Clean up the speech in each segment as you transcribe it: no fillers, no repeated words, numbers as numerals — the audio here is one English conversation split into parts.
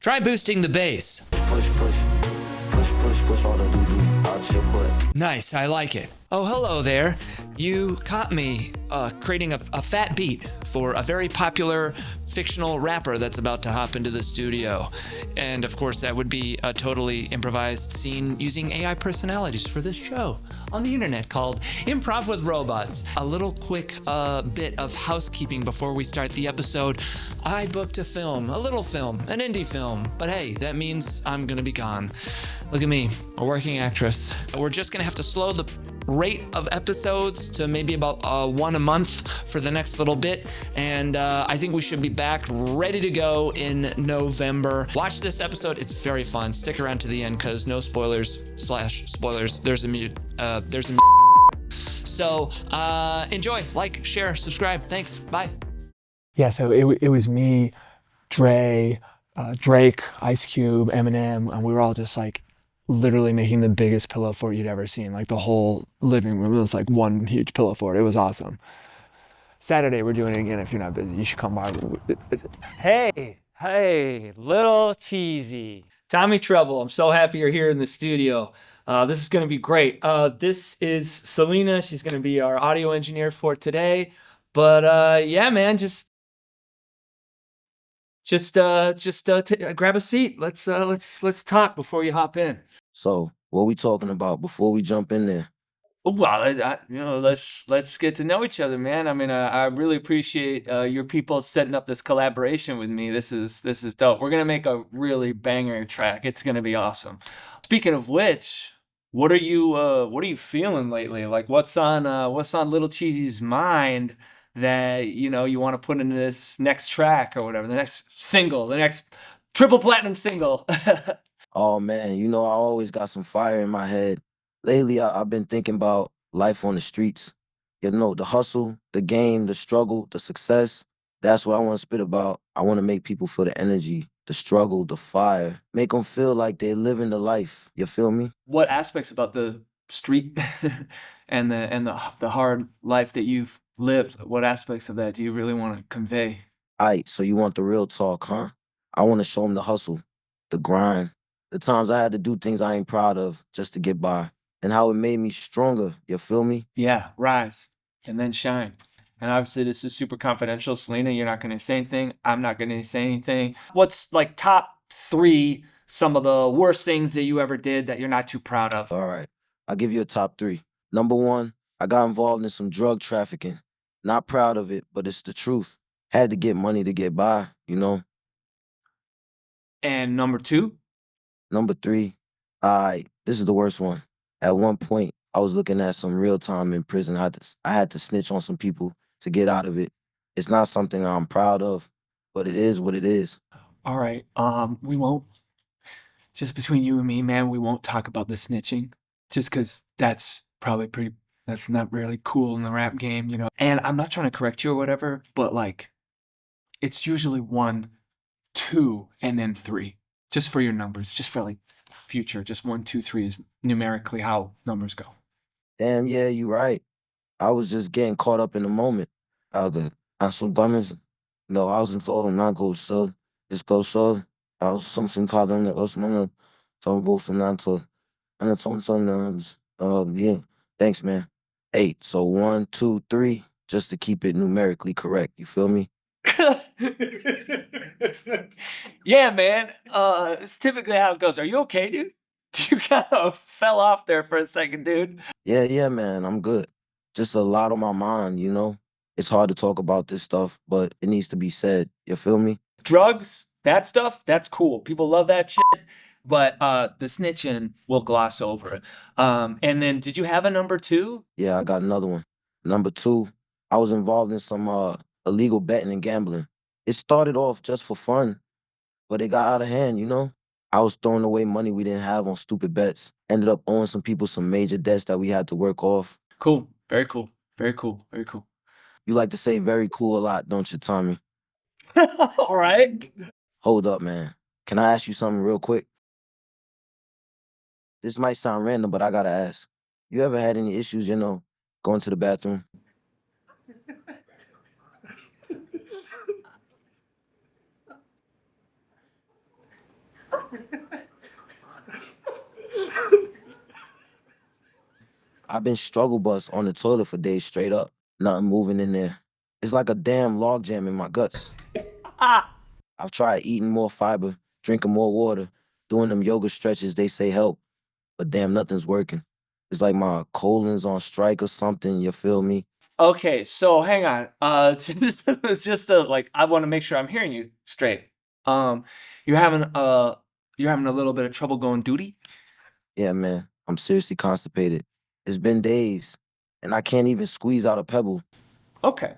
Try boosting the bass. Push, push, push, push, push all the doo-doo out your butt. Nice, I like it. Oh, hello there. You caught me creating a fat beat for a very popular fictional rapper that's about to hop into the studio. And of course, that would be a totally improvised scene using AI personalities for this show on the internet called Improv With Robots. A little quick bit of housekeeping before we start the episode. I booked a little film, an indie film, but hey, that means I'm gonna be gone. Look at me, a working actress. We're just gonna have to slow the rate of episodes to maybe about one a month for the next little bit. And I think we should be back ready to go in November. Watch this episode, it's very fun. Stick around to the end because no spoilers/spoilers. There's a mute. So enjoy, like, share, subscribe. Thanks, bye. Yeah, so it was me, Dre, Drake, Ice Cube, Eminem, and we were all just like literally making the biggest pillow fort you'd ever seen. Like the whole living room was like one huge pillow fort. It was awesome. Saturday we're doing it again. If you're not busy, you should come by. Hey, little cheesy. Tommy Treble, I'm so happy you're here in the studio. This is going to be great. This is Selena. She's going to be our audio engineer for today. But yeah, man, just grab a seat. Let's talk before you hop in. So, what we talking about before we jump in there? Well, let's get to know each other, man. I mean, I really appreciate your people setting up this collaboration with me. This is dope. We're gonna make a really banger track. It's gonna be awesome. Speaking of which, what are you feeling lately? Like, what's on Little Cheesy's mind that you want to put into this next track or whatever, the next single, the next triple platinum single? Oh man, I always got some fire in my head. Lately, I've been thinking about life on the streets. The hustle, the game, the struggle, the success. That's what I want to spit about. I want to make people feel the energy, the struggle, the fire. Make them feel like they're living the life. You feel me? What aspects about the street and the hard life that you've lived, what aspects of that do you really want to convey? Aight, so you want the real talk, huh? I want to show them the hustle, the grind, the times I had to do things I ain't proud of just to get by, and how it made me stronger. You feel me? Yeah, rise and then shine. And obviously this is super confidential. Selena, you're not going to say anything. I'm not going to say anything. What's like top 3 some of the worst things that you ever did that you're not too proud of? All right, I'll give you a top 3. Number 1, I got involved in some drug trafficking. Not proud of it, but it's the truth. Had to get money to get by. And number 2? Number 3, this is the worst one. At one point, I was looking at some real time in prison. I had to snitch on some people to get out of it. It's not something I'm proud of, but it is what it is. All right. We won't, just between you and me, man, we won't talk about the snitching just because that's not really cool in the rap game. And I'm not trying to correct you or whatever, but like, it's usually 1, 2, and then 3, just for your numbers, just for like future. Just 1, 2, 3 is numerically how numbers go. Damn, yeah, you right. I was just getting caught up in the moment. Asumgamos, I was involved in narcos, so this goes so. I was something called on the Osmana, so both and not to, and it's on some, yeah. Thanks, man. 8. So 1, 2, 3, just to keep it numerically correct. You feel me? Yeah, man. It's typically how it goes. Are you okay, dude? You kind of fell off there for a second, dude. Yeah, man, I'm good. Just a lot on my mind. It's hard to talk about this stuff, but it needs to be said. You feel me? Drugs, that stuff, that's cool. People love that shit. But the snitching, we'll gloss over it. And then, did you have a number 2? Yeah, I got another one. Number 2, I was involved in some illegal betting and gambling. It started off just for fun, but it got out of hand. I was throwing away money we didn't have on stupid bets. Ended up owing some people some major debts that we had to work off. Cool. Very cool. Very cool. Very cool. You like to say very cool a lot, don't you, Tommy? All right. Hold up, man. Can I ask you something real quick? This might sound random, but I gotta ask. You ever had any issues, going to the bathroom? I've been struggle bus on the toilet for days straight up. Nothing moving in there. It's like a damn log jam in my guts. I've tried eating more fiber, drinking more water, doing them yoga stretches they say help, but damn, nothing's working. It's like my colon's on strike or something, you feel me? Okay, so hang on. Like, I want to make sure I'm hearing you straight. Um, you're having a little bit of trouble going duty? Yeah, man, I'm seriously constipated. It's been days, and I can't even squeeze out a pebble. Okay.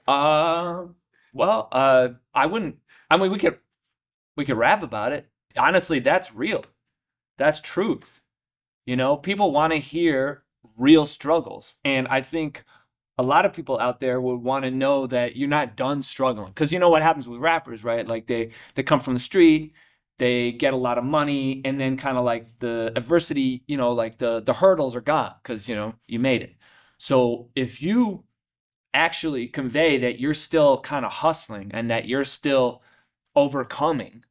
Well, I wouldn't. I mean, we could rap about it. Honestly, that's real. That's truth. People want to hear real struggles, and I think a lot of people out there would want to know that you're not done struggling. Because you know what happens with rappers, right? Like they come from the street, they get a lot of money, and then kind of like the adversity, like the hurdles are gone because you made it. So if you actually convey that you're still kind of hustling and that you're still overcoming,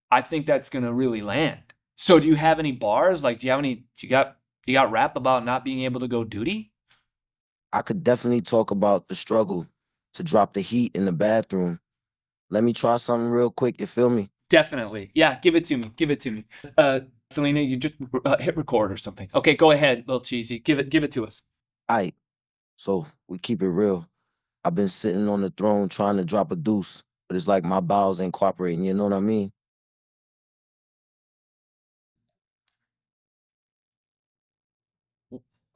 I think that's gonna really land. So do you have any bars? Like, do you got rap about not being able to go duty? I could definitely talk about the struggle to drop the heat in the bathroom. Let me try something real quick, you feel me? Definitely. Yeah, give it to me. Give it to me. Selena, you just hit record or something. Okay, go ahead, little cheesy. Give it to us. Aight, so we keep it real. I've been sitting on the throne trying to drop a deuce, but it's like my bowels ain't cooperating, you know what I mean?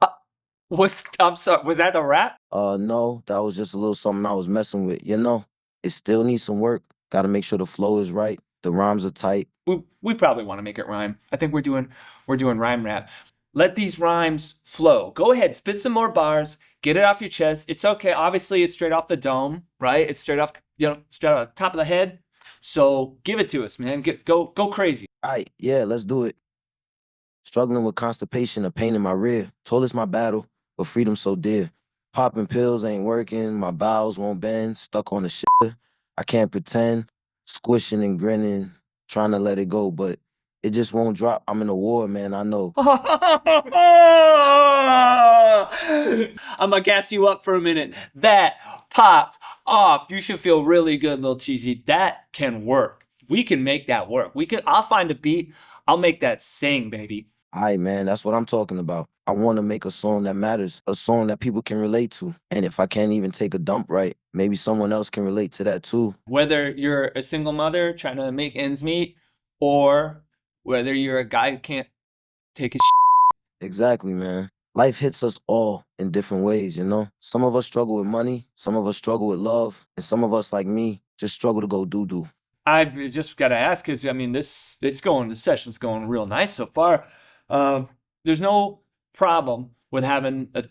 Uh, I'm sorry. Was that a rap? No, that was just a little something I was messing with, you know? It still needs some work. Gotta make sure the flow is right, the rhymes are tight. We probably want to make it rhyme. I think we're doing rhyme rap. Let these rhymes flow. Go ahead, spit some more bars. Get it off your chest. It's okay. Obviously, it's straight off the dome, right? It's straight off, straight off the top of the head. So give it to us, man. Go crazy. Aight, yeah, let's do it. Struggling with constipation, a pain in my rear. Told it's my battle, but freedom so dear. Popping pills ain't working, my bowels won't bend, stuck on the shit. I can't pretend, squishing and grinning, trying to let it go, but it just won't drop. I'm in a war, man, I know. I'm gonna gas you up for a minute. That popped off. You should feel really good, little cheesy. That can work. We can make that work. I'll find a beat. I'll make that sing, baby. Aight, man, that's what I'm talking about. I want to make a song that matters, a song that people can relate to. And if I can't even take a dump right, maybe someone else can relate to that too. Whether you're a single mother trying to make ends meet, or whether you're a guy who can't take his Exactly, man. Life hits us all in different ways, you know? Some of us struggle with money, some of us struggle with love, and some of us, like me, just struggle to go doo-doo. I've just got to ask because I mean the session's going real nice so far. There's no problem with having a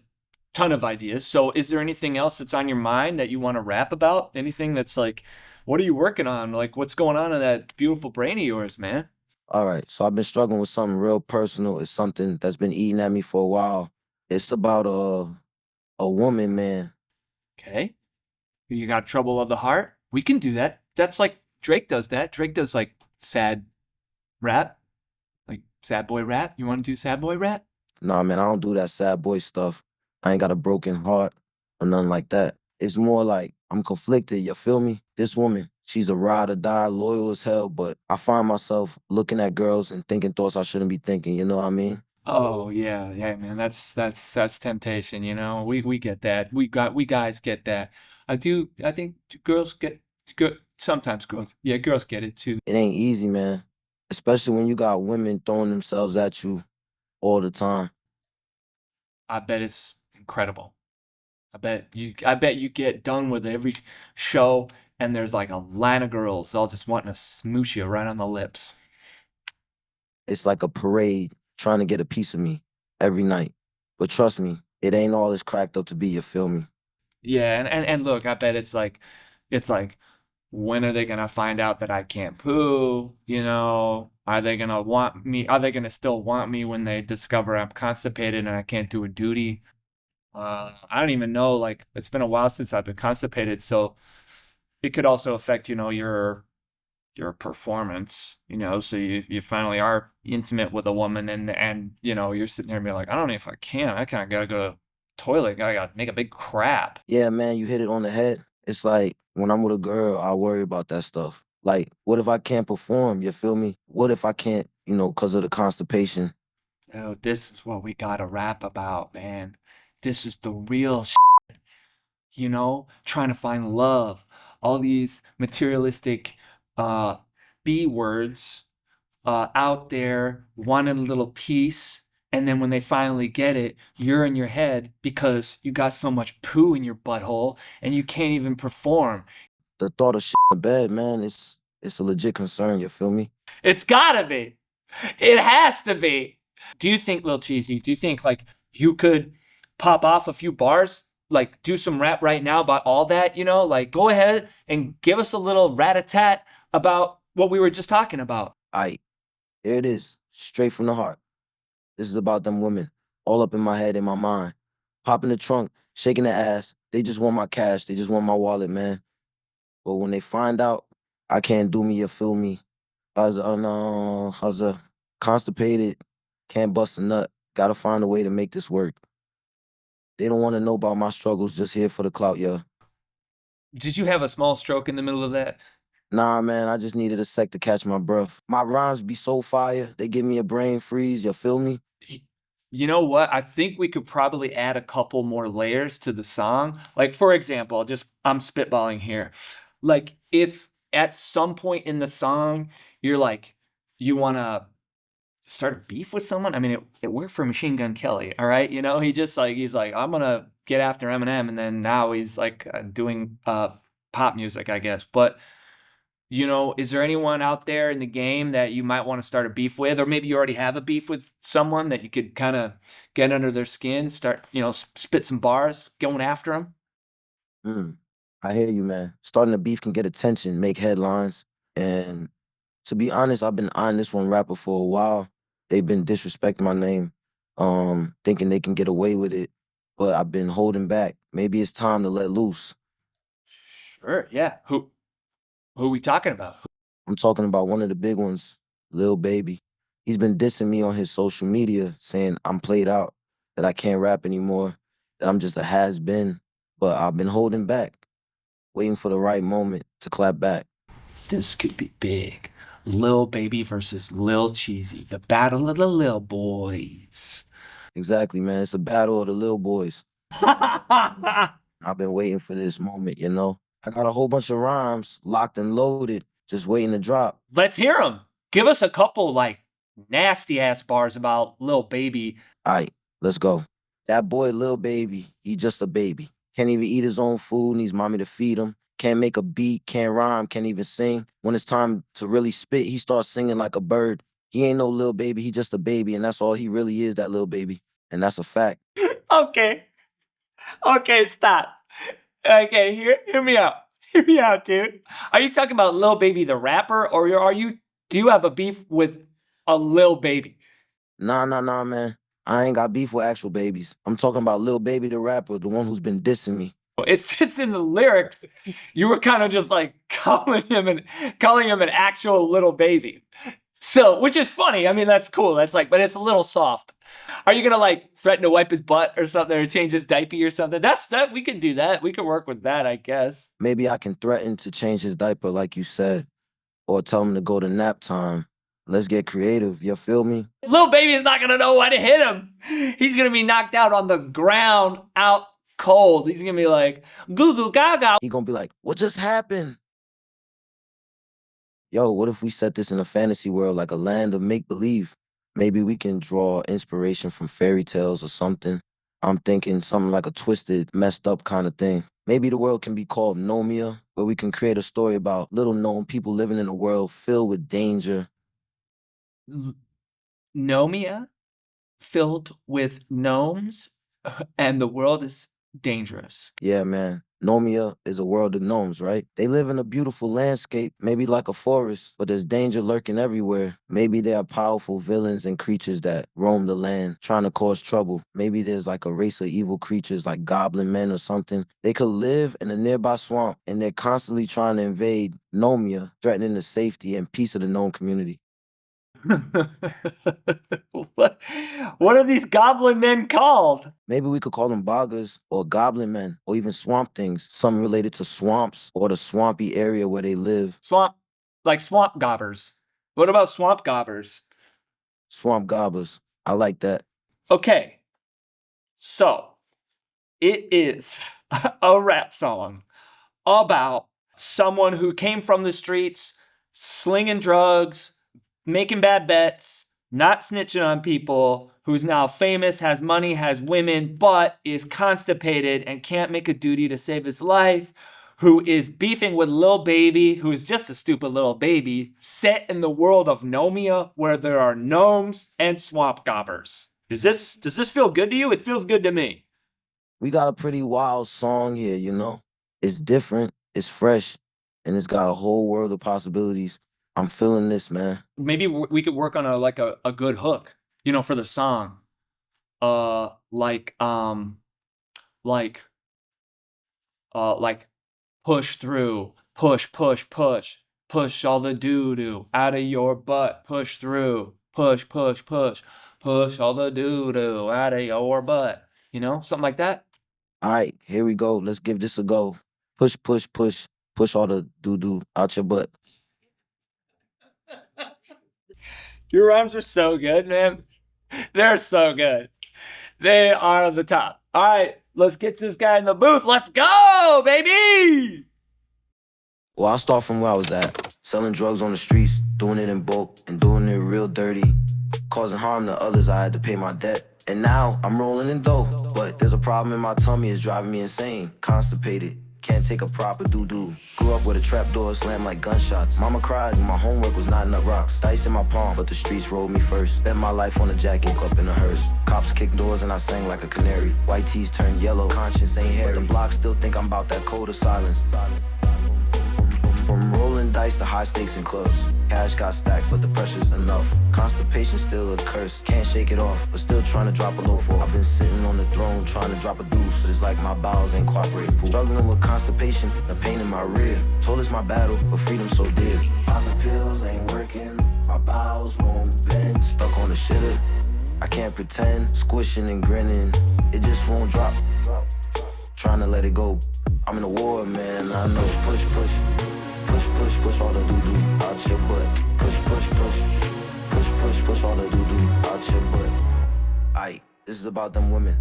ton of ideas. So is there anything else that's on your mind that you want to rap about? Anything that's like, what are you working on? Like, what's going on in that beautiful brain of yours, man? All right, so I've been struggling with something real personal. It's something that's been eating at me for a while. It's about a woman, man. Okay, you got trouble of the heart? We can do that. That's like Drake does that. Drake does like sad rap, like sad boy rap. You want to do sad boy rap? Nah, man, I don't do that sad boy stuff. I ain't got a broken heart or nothing like that. It's more like I'm conflicted, you feel me? This woman, she's a ride or die, loyal as hell, but I find myself looking at girls and thinking thoughts I shouldn't be thinking, you know what I mean? Oh yeah, man. That's temptation. We get that. We guys get that. I think girls get good. Sometimes girls. Yeah, girls get it too. It ain't easy, man. Especially when you got women throwing themselves at you all the time. I bet it's incredible. I bet you get done with every show and there's like a line of girls all just wanting to smooch you right on the lips. It's like a parade trying to get a piece of me every night. But trust me, it ain't all it's cracked up to be, you feel me? Yeah, and look, I bet it's like when are they gonna find out that I can't poo? Are they gonna want me? Are they gonna still want me when they discover I'm constipated and I can't do a duty? I don't even know. Like, it's been a while since I've been constipated, so it could also affect, your your performance, you know, so you finally are intimate with a woman, and you know, you're sitting there and you're like, I don't know if I can. I kind of gotta go to the toilet. I gotta make a big crap. Yeah, man, you hit it on the head. It's like when I'm with a girl, I worry about that stuff. Like, what if I can't perform? You feel me? What if I can't, because of the constipation? Oh, this is what we gotta rap about, man. This is the real you know, trying to find love. All these materialistic B words out there wanting a little piece. And then when they finally get it, you're in your head because you got so much poo in your butthole and you can't even perform. The thought of shit in bed, man, it's a legit concern. You feel me? It's gotta be. It has to be. Do you think, Lil Cheesy, do you think like you could pop off a few bars? Like do some rap right now about all that, you know? Like go ahead and give us a little rat-a-tat about what we were just talking about. Aight, here it is, straight from the heart. This is about them women, all up in my head, in my mind. Popping the trunk, shaking the ass. They just want my cash. They just want my wallet, man. But when they find out I can't do me, you feel me? I was constipated, can't bust a nut. Gotta find a way to make this work. They don't want to know about my struggles, just here for the clout, yeah. Did you have a small stroke in the middle of that? Nah, man, I just needed a sec to catch my breath. My rhymes be so fire, they give me a brain freeze, you feel me? You know what? I think we could probably add a couple more layers to the song. Like, for example, I'm spitballing here. Like, if at some point in the song you're like, you want to start a beef with someone, I mean, it worked for Machine Gun Kelly, all right? You know, he's like, I'm going to get after Eminem. And then now he's like doing pop music, I guess. But you know, is there anyone out there in the game that you might want to start a beef with, or maybe you already have a beef with someone that you could kind of get under their skin, start, you know, spit some bars, going after them? Mm, I hear you, man. Starting a beef can get attention, make headlines. And to be honest, I've been eyeing this one rapper for a while. They've been disrespecting my name, thinking they can get away with it. But I've been holding back. Maybe it's time to let loose. Sure, yeah. Who are we talking about? I'm talking about one of the big ones, Lil Baby. He's been dissing me on his social media, saying I'm played out, that I can't rap anymore, that I'm just a has-been. But I've been holding back, waiting for the right moment to clap back. This could be big. Lil Baby versus Lil Cheesy, the battle of the Lil Boys. Exactly, man. It's a battle of the Lil Boys. I've been waiting for this moment, you know? I got a whole bunch of rhymes locked and loaded, just waiting to drop. Let's hear them. Give us a couple like nasty ass bars about Lil Baby. All right, let's go. That boy, Lil Baby, he just a baby. Can't even eat his own food, needs mommy to feed him. Can't make a beat, can't rhyme, can't even sing. When it's time to really spit, he starts singing like a bird. He ain't no Lil Baby, he just a baby, and that's all he really is, that Lil Baby. And that's a fact. Okay. Okay, stop. Okay, hear me out. Hear me out, dude. Are you talking about Lil Baby the rapper, or do you have a beef with a Lil Baby? Nah, man. I ain't got beef with actual babies. I'm talking about Lil Baby the rapper, the one who's been dissing me. It's just in the lyrics. You were kind of just like calling him an actual little baby. So, which is funny. I mean, that's cool. That's like, but it's a little soft. Are you gonna like threaten to wipe his butt or something, or change his diaper or something? That we can do that. We can work with that, I guess. Maybe I can threaten to change his diaper like you said, or tell him to go to nap time. Let's get creative, you feel me? Lil Baby is not gonna know when to hit him. He's gonna be knocked out on the ground, out cold. He's gonna be like, goo goo gaga. He gonna be like, what just happened? Yo, what if we set this in a fantasy world, like a land of make-believe? Maybe we can draw inspiration from fairy tales or something. I'm thinking something like a twisted, messed up kind of thing. Maybe the world can be called Nomia, where we can create a story about little known people living in a world filled with danger. Nomia, filled with gnomes, and the world is dangerous. Yeah, man. Nomia is a world of gnomes, right? They live in a beautiful landscape, maybe like a forest, but there's danger lurking everywhere. Maybe there are powerful villains and creatures that roam the land, trying to cause trouble. Maybe there's like a race of evil creatures like goblin men or something. They could live in a nearby swamp, and they're constantly trying to invade Nomia, threatening the safety and peace of the gnome community. what what are these goblin men called? Maybe we could call them boggers or goblin men or even swamp things, something related to swamps or the swampy area where they live. Swamp, like swamp gobbers. What about swamp gobbers? Swamp gobblers. I like that. Okay, so it is a rap song about someone who came from the streets, slinging drugs, making bad bets, not snitching on people, who's now famous, has money, has women, but is constipated and can't make a duty to save his life, who is beefing with Lil Baby, who is just a stupid little baby, set in the world of Nomia, where there are gnomes and swamp gobbers. Does this feel good to you? It feels good to me. We got a pretty wild song here, you know? It's different, it's fresh, and it's got a whole world of possibilities. I'm feeling this, man. Maybe we could work on a good hook, for the song. Like push through, push all the doo-doo out of your butt, push through, push all the doo-doo out of your butt. Something like that. All right, here we go. Let's give this a go. Push all the doo-doo out your butt. Your rhymes are so good, man. They're so good. They are the top. All right, let's get this guy in the booth. Let's go, baby! Well, I'll start from where I was at. Selling drugs on the streets, doing it in bulk, and doing it real dirty. Causing harm to others, I had to pay my debt. And now, I'm rolling in dough. But there's a problem in my tummy, it's driving me insane. Constipated, can't take a proper doo-doo. Grew up with a trap door slammed like gunshots. Mama cried when my homework was not enough rocks. Dice in my palm, but the streets rolled me first. Bet my life on a jacket, woke up in a hearse. Cops kicked doors and I sang like a canary. White tees turned yellow, conscience ain't hairy. But the block still think I'm about that code of silence. From rolling dice to high stakes in clubs. Cash got stacks, but the pressure's enough. Constipation still a curse, can't shake it off, but still trying to drop a low for. I've been sitting on the throne trying to drop a deuce, but it's like my bowels ain't cooperating. Struggling with constipation, the pain in my rear. Told it's my battle, but freedom's so dear. Popping pills ain't working, my bowels won't bend. Stuck on the shitter, I can't pretend. Squishing and grinning, it just won't drop. Trying to let it go. I'm in a war, man. I know. Push all the doo-doo out your butt. Push all the doo-doo out your butt. Aight, this is about them women.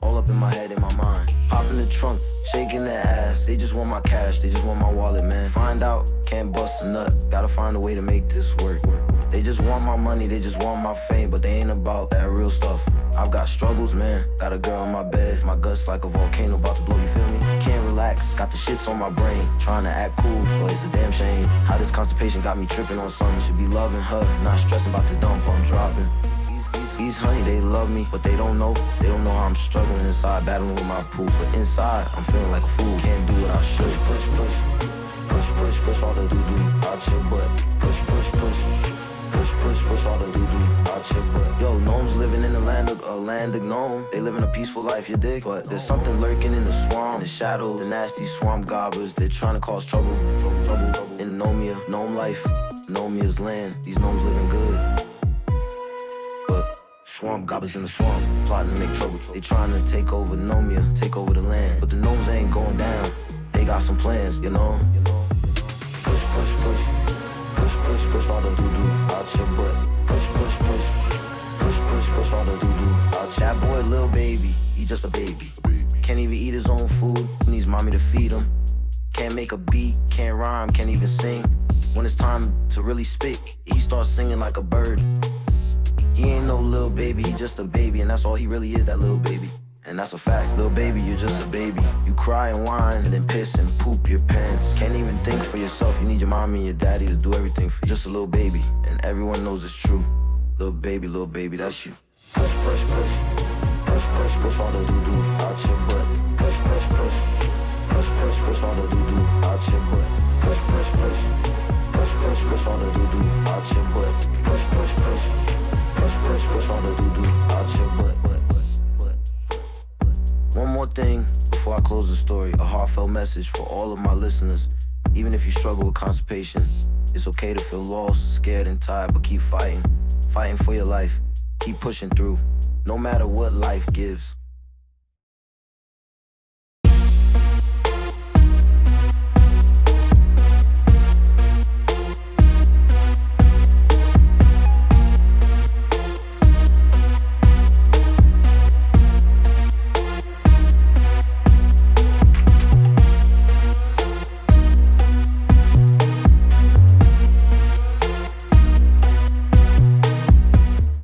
All up in my head, in my mind. Pop in the trunk, shaking their ass. They just want my cash, they just want my wallet, man. Find out, can't bust a nut. Gotta find a way to make this work. They just want my money, they just want my fame, but they ain't about that real stuff. I've got struggles, man. Got a girl in my bed. My guts like a volcano about to blow, you feel me? Can't relax. Got the shits on my brain. Trying to act cool, but it's a damn shame. How this constipation got me tripping on something. Should be loving her, not stressing about this dump I'm dropping. These honey, they love me, but they don't know. They don't know how I'm struggling inside, battling with my poop. But inside, I'm feeling like a fool. Can't do what I should. Push all the doo-doo out your butt. Push all the doo-doo out your butt. Yo, gnomes living in the land of gnome. They living a peaceful life, you dig? But there's something lurking in the swamp, in the shadow. The nasty swamp gobblers, they're trying to cause trouble in Nomia. Gnome life, Nomia's land. These gnomes living good, but swamp gobblers in the swamp, plotting to make trouble. They trying to take over Nomia, take over the land. But the gnomes ain't going down. They got some plans, you know? Push all the doo-doo out your butt. Push all the doo-doo out. That boy, Lil Baby, he just a baby. Can't even eat his own food, needs mommy to feed him. Can't make a beat, can't rhyme, can't even sing. When it's time to really spit, he starts singing like a bird. He ain't no Lil Baby, he just a baby, and that's all he really is, that Lil Baby. And that's a fact, Lil Baby, you're just a baby. You cry and whine, and then piss and poop your pants. Can't even think for yourself, you need your mommy and your daddy to do everything for you. Just a little baby, and everyone knows it's true. Little baby, that's you. Push all the doo-doo out your butt. Push push all the doo-doo out your butt. Push, push, push. Push, push, push all the doo-doo out your butt. Push, push, push. Push, push, push all the doo-doo out your butt. One more thing before I close the story, a heartfelt message for all of my listeners. Even if you struggle with constipation, it's okay to feel lost, scared, and tired, but keep fighting. Fighting for your life. Keep pushing through. No matter what life gives.